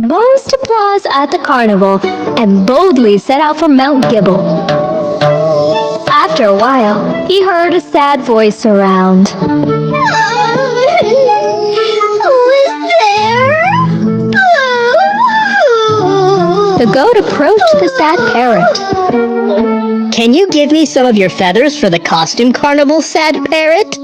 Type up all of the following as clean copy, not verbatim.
most applause at the carnival and boldly set out for Mount Gibble. After a while, he heard a sad voice around. Who is there? The goat approached the sad parrot. Can you give me some of your feathers for the costume carnival, sad parrot?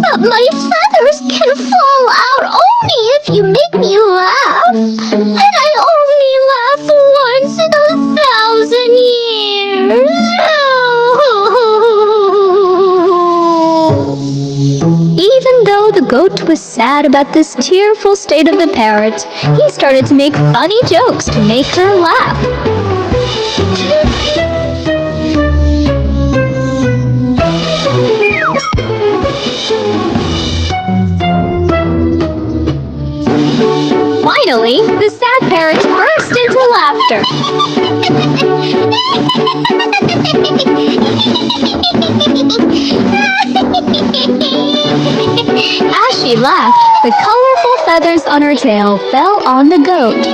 But my feathers can fall out only if you make me laugh. And I only laugh once in 1,000 years. Even though the goat was sad about this tearful state of the parrot, he started to make funny jokes to make her laugh. Finally, the sad parrot burst into laughter. As she laughed, the colorful feathers on her tail fell on the goat.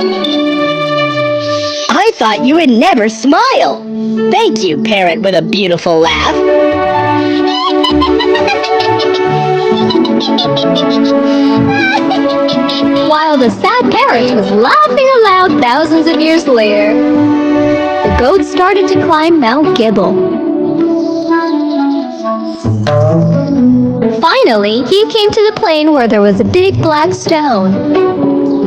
I thought you would never smile. Thank you, parrot with a beautiful laugh. While the sad parrot was laughing aloud thousands of years later, the goat started to climb Mount Gibble. Finally, he came to the plain where there was a big black stone.